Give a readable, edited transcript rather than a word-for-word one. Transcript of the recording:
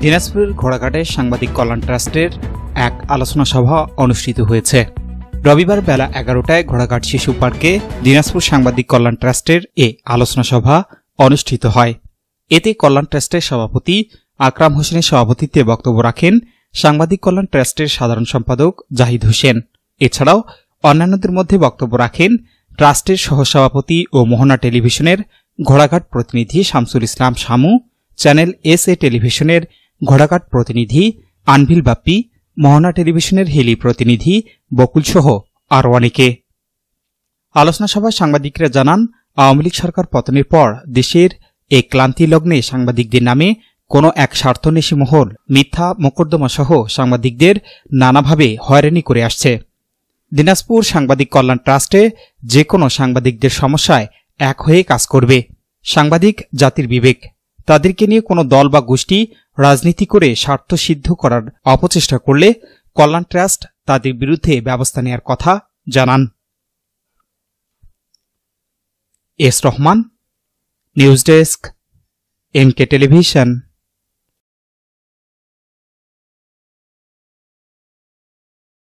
দিনাজপুর ঘোড়াঘাটে সাংবাদিক কল্যাণ ট্রাস্টের এক আলোচনা সভা অনুষ্ঠিত হয়েছে। রবিবার বেলা 11টায় ঘোড়াঘাট শিশু পার্কে দিনাজপুর সাংবাদিক কল্যাণ ট্রাস্টের এ আলোচনা সভা অনুষ্ঠিত হয়। এতে কল্যাণ ট্রাস্টের সভাপতি আকরাম হোসেনের সভাপতিত্বে বক্তব্য রাখেন সাংবাদিক কল্যাণ ট্রাস্টের সাধারণ সম্পাদক জাহিদ হোসেন। এছাড়াও অন্যান্যদের মধ্যে বক্তব্য রাখেন ট্রাস্টের সহসভাপতি ও মোহনা টেলিভিশনের ঘোড়াঘাট প্রতিনিধি শামসুল ইসলাম শামু, চ্যানেল এস-এ টেলিভিশনের ঘোড়াঘাট প্রতিনিধি আনভিল বাপ্পি, মোহনা টেলিভিশনের হিলি প্রতিনিধি বকুল সহ আরও অনেকে। আলোচনা সভায় সাংবাদিকরা জানান, আওয়ামী লীগ সরকার পতনের পর দেশের এই ক্লান্তি লগ্নে সাংবাদিকদের নামে কোনো এক স্বার্থন্বেষী মহল মিথ্যা মোকদ্দমা সহ সাংবাদিকদের নানাভাবে হয়রানি করে আসছে। দিনাজপুর সাংবাদিক কল্যাণ ট্রাস্টে যে কোনো সাংবাদিকদের সমস্যায় এক হয়ে কাজ করবে। সাংবাদিক জাতির বিবেক, তাদেরকে নিয়ে কোনো দল বা গোষ্ঠী রাজনীতি করে স্বার্থ সিদ্ধ করার অপচেষ্টা করলে কল্যাণ ট্রাস্ট তাদের বিরুদ্ধে ব্যবস্থা নেওয়ার কথা জানান। S Rahman, news desk, MK television.